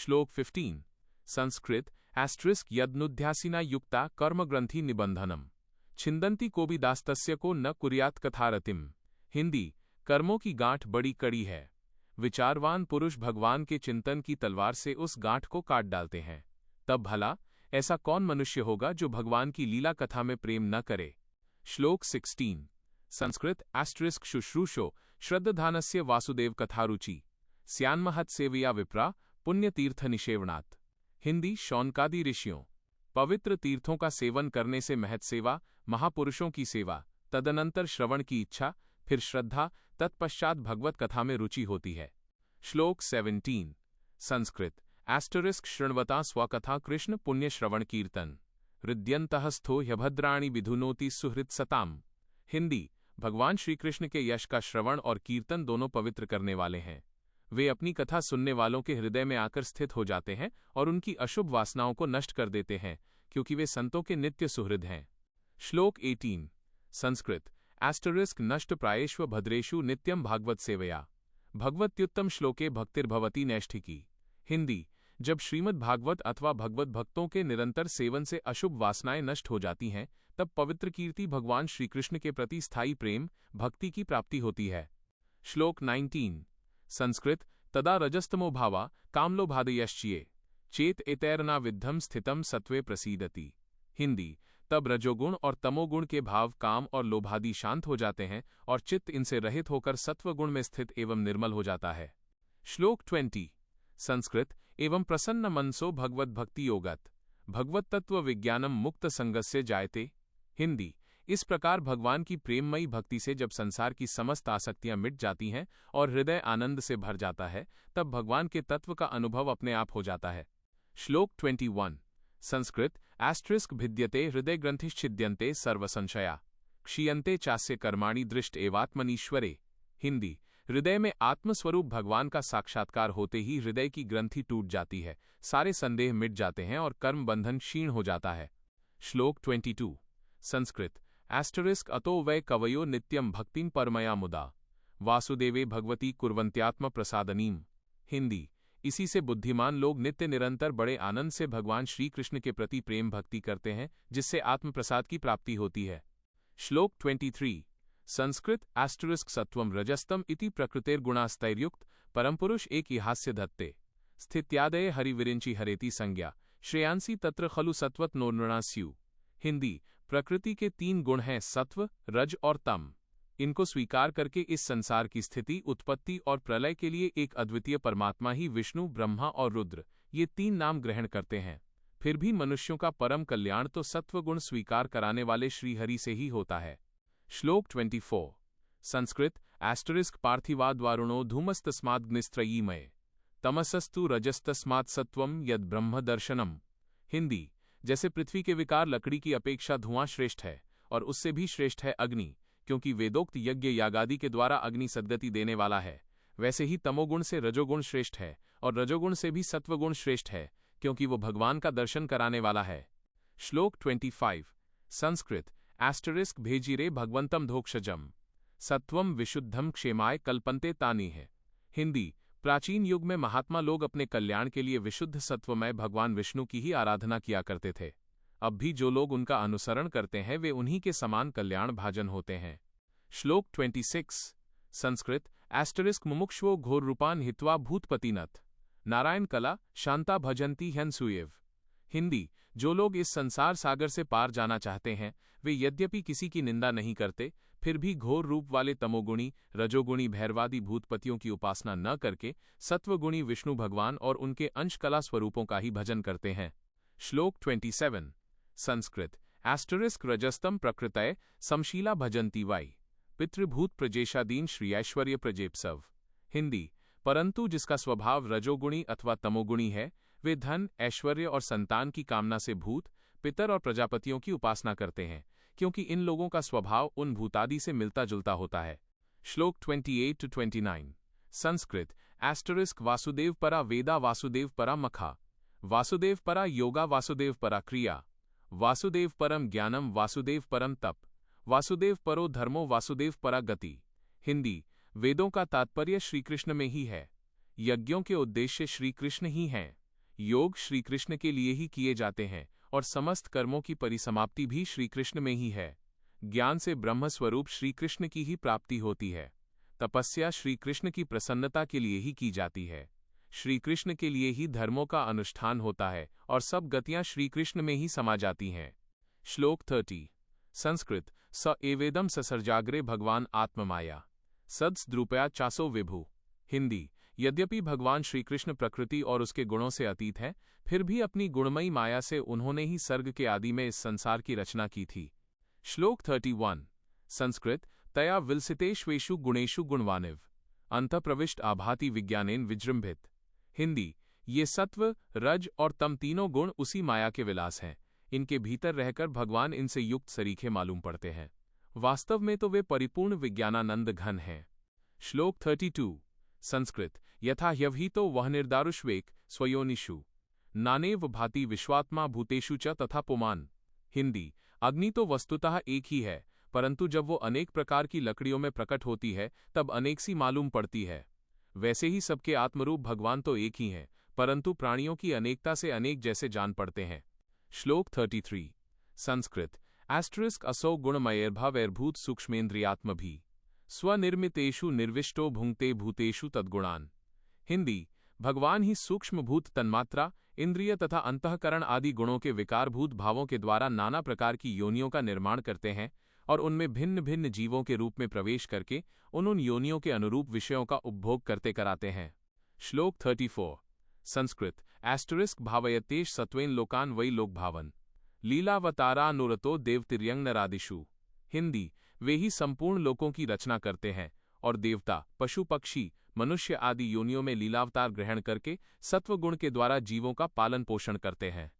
श्लोक 15 संस्कृत * यदनुध्यासिना युक्ता कर्मग्रंथि निबंधनम छिंदंती को भी दास्तस्य को न कुर्यात कथारतिम। हिंदी कर्मों की गांठ बड़ी कड़ी है। विचारवान पुरुष भगवान के चिंतन की तलवार से उस गांठ को काट डालते हैं। तब भला ऐसा कौन मनुष्य होगा जो भगवान की लीला कथा में प्रेम न करे। श्लोक 16 संस्कृत * शुश्रूषो श्रद्धानस्य वासुदेव कथारुचि स्यान्महत सेवया विप्रा पुण्यतीर्थ निषेवणात्। हिंदी शौनकादि ऋषियों पवित्र तीर्थों का सेवन करने से महत सेवा, महापुरुषों की सेवा, तदनंतर श्रवण की इच्छा, फिर श्रद्धा, तत्पश्चात भगवत कथा में रुचि होती है। श्लोक 17 संस्कृत * शृण्वता स्वकथा कृष्ण पुण्य श्रवण कीर्तन हृद्यंतः स्थो ह्यभद्राणि विधुनोति सुहृत सताम। हिंदी भगवान श्री कृष्ण के यश का श्रवण और कीर्तन दोनों पवित्र करने वाले हैं। वे अपनी कथा सुनने वालों के हृदय में आकर स्थित हो जाते हैं और उनकी अशुभ वासनाओं को नष्ट कर देते हैं, क्योंकि वे संतों के नित्य सुहृद हैं। श्लोक 18 संस्कृत * नष्ट प्रायेष्व भद्रेषु नित्यम भागवत सेवया भगवत्युत्तम श्लोके भक्तिर्भवती नैष्ठिकी। हिंदी जब श्रीमद् भागवत अथवा भगवत भक्तों के निरंतर सेवन से अशुभ वासनाएं नष्ट हो जाती हैं, तब पवित्र कीर्ति भगवान श्रीकृष्ण के प्रति स्थायी प्रेम भक्ति की प्राप्ति होती है। श्लोक 19 संस्कृत तदा रजस्तमो भावा कामलोभादयश्चिये चेत एतैर्ना विद्धम स्थितम सत्वे प्रसीदति। हिंदी तब रजोगुण और तमोगुण के भाव काम और लोभादि शांत हो जाते हैं और चित्त इनसे रहित होकर सत्वगुण में स्थित एवं निर्मल हो जाता है। श्लोक 20 संस्कृत एवं प्रसन्न मनसो भगवत भक्ति योगत भगवत तत्व विज्ञानम मुक्त संगस्य जायते। हिंदी इस प्रकार भगवान की प्रेममयी भक्ति से जब संसार की समस्त आसक्तियां मिट जाती हैं और हृदय आनंद से भर जाता है, तब भगवान के तत्व का अनुभव अपने आप हो जाता है। श्लोक 21 संस्कृत * भिद्यते हृदय ग्रंथिश्छिद्यन्ते सर्वसंशया क्षीयन्ते चास्य कर्माणि दृष्ट एवात्मनीश्वरे। हिंदी हृदय में आत्मस्वरूप भगवान का साक्षात्कार होते ही हृदय की ग्रंथि टूट जाती है, सारे संदेह मिट जाते हैं और कर्म बंधन क्षीण हो जाता है। श्लोक 22 संस्कृत * अतो वै कवयो नित्यं भक्तिं परमया मुदा वासुदेवे भगवती कुर्वन्त्यात्म प्रसादनीम। हिंदी इसी से बुद्धिमान लोग नित्य निरंतर बड़े आनंद से भगवान श्री कृष्ण के प्रति प्रेम भक्ति करते हैं, जिससे आत्मप्रसाद की प्राप्ति होती है। श्लोक 23 संस्कृत * सत्वम रजस्तम इति प्रकृतिर्गुणास्तैर्युक्त परमपुरुष एक हास्य धत्ते स्थित्यादय हरिविरिंचि हरेति संज्ञा श्रेयांसी तत्र खलु सत्वत नोर्नृणास्यु। हिंदी प्रकृति के 3 गुण हैं सत्व, रज और तम। इनको स्वीकार करके इस संसार की स्थिति, उत्पत्ति और प्रलय के लिए एक अद्वितीय परमात्मा ही विष्णु, ब्रह्मा और रुद्र ये 3 नाम ग्रहण करते हैं। फिर भी मनुष्यों का परम कल्याण तो सत्वगुण स्वीकार कराने वाले श्रीहरि से ही होता है। श्लोक 24 संस्कृत * पार्थिवाद्वारुणो धूमस्तस्माद्ग्निस्त्रयीमय तमसस्तु रजस्तस्मात् सत्वं यद ब्रह्म दर्शनम। हिंदी जैसे पृथ्वी के विकार लकड़ी की अपेक्षा धुआं श्रेष्ठ है और उससे भी श्रेष्ठ है अग्नि, क्योंकि वेदोक्त यज्ञ यागादि के द्वारा अग्नि सद्गति देने वाला है, वैसे ही तमोगुण से रजोगुण श्रेष्ठ है और रजोगुण से भी सत्वगुण श्रेष्ठ है, क्योंकि वो भगवान का दर्शन कराने वाला है। श्लोक 25 संस्कृत * भेजिरे भगवंतम धोक्षजम सत्वम विशुद्धम क्षेमाय कल्पन्ते तानि है। हिंदी प्राचीन युग में महात्मा लोग अपने कल्याण के लिए विशुद्ध सत्वमय भगवान विष्णु की ही आराधना किया करते थे। अब भी जो लोग उनका अनुसरण करते हैं वे उन्हीं के समान कल्याण भाजन होते हैं। श्लोक 26 संस्कृत * मुमुक्षुओ घोर रूपान हित्वा भूतपतिनथ नारायण कला शांता भजंती ह्यंसुएव। हिंदी जो लोग इस संसार सागर से पार जाना चाहते हैं वे यद्यपि किसी की निंदा नहीं करते, फिर भी घोर रूप वाले तमोगुणी, रजोगुणी भैरवादि भूतपतियों की उपासना न करके सत्वगुणी विष्णु भगवान और उनके अंश कला स्वरूपों का ही भजन करते हैं। श्लोक 27 संस्कृत * रजस्तम प्रकृतय समशीला भजंती वाई पितृभूत प्रजेशादीन श्रीऐश्वर्य प्रजेप्सव। हिंदी परंतु जिसका स्वभाव रजोगुणी अथवा तमोगुणी है वे धन, ऐश्वर्य और संतान की कामना से भूत, पितर और प्रजापतियों की उपासना करते हैं, क्योंकि इन लोगों का स्वभाव उन भूतादि से मिलता जुलता होता है। श्लोक 28-29 संस्कृत * वासुदेव परा वेदा वासुदेव परा मखा वासुदेव परा योगा वासुदेव परा क्रिया वासुदेव परम ज्ञानम वासुदेव परम तप वासुदेव परो धर्मो वासुदेव परा गति। हिंदी वेदों का तात्पर्य श्रीकृष्ण में ही है, यज्ञों के उद्देश्य श्रीकृष्ण ही हैं, योग श्री कृष्ण के लिए ही किए जाते हैं और समस्त कर्मों की परिसमाप्ति भी श्री कृष्ण में ही है। ज्ञान से ब्रह्म स्वरूप श्री कृष्ण की ही प्राप्ति होती है। तपस्या श्री कृष्ण की प्रसन्नता के लिए ही की जाती है। श्री कृष्ण के लिए ही धर्मों का अनुष्ठान होता है और सब गतियां श्री कृष्ण में ही समा जाती हैं। श्लोक 30 संस्कृत स एवेदम ससर्जाग्रे भगवान आत्ममाया सद्स द्रुपया चासो विभु। हिंदी यद्यपि भगवान श्री कृष्ण प्रकृति और उसके गुणों से अतीत हैं, फिर भी अपनी गुणमयी माया से उन्होंने ही सर्ग के आदि में इस संसार की रचना की थी। श्लोक 31 संस्कृत तया विलसितेष्वेषु गुणेषु गुणवानिव अंतःप्रविष्ट आभाति विज्ञानेन विजृंभित। हिंदी ये सत्व रज और तम तीनों गुण उसी माया के विलास हैं। इनके भीतर रहकर भगवान इनसे युक्त सरीखे मालूम पड़ते हैं। वास्तव में तो वे परिपूर्ण विज्ञानानंद घन हैं। श्लोक 32 संस्कृत यथा ह्यवहितो वह निर्दारुष्वेक स्वयोनिषु नानेव भाति विश्वात्मा भूतेषु च तथा पुमान। हिंदी अग्नि तो वस्तुतः एक ही है, परंतु जब वो अनेक प्रकार की लकड़ियों में प्रकट होती है तब अनेक सी मालूम पड़ती है। वैसे ही सबके आत्मरूप भगवान तो एक ही हैं, परंतु प्राणियों की अनेकता से अनेक जैसे जान पड़ते हैं। श्लोक 33 संस्कृत * असौ गुणमयैर्भावैर्भूत सूक्ष्मेन्द्रियात्मभि स्वनिर्मितेषु निर्विष्टो भुंक्ते भूतेषु तद्गुणान्। हिंदी भगवान ही सूक्ष्मभूत तन्मात्रा इंद्रिय तथा अंतःकरण आदि गुणों के विकारभूत भावों के द्वारा नाना प्रकार की योनियों का निर्माण करते हैं और उनमें भिन्न भिन्न जीवों के रूप में प्रवेश करके उन योनियों के अनुरूप विषयों का उपभोग करते कराते हैं। श्लोक 34 संस्कृत * भावयतेश सत्वेन लोकान वै लोक भावन लीलावतारानुरतो देवतिर्यंग नरादिषु। हिंदी वे ही संपूर्ण लोकों की रचना करते हैं और देवता पशु पक्षी मनुष्य आदि योनियों में लीलावतार ग्रहण करके सत्वगुण के द्वारा जीवों का पालन पोषण करते हैं।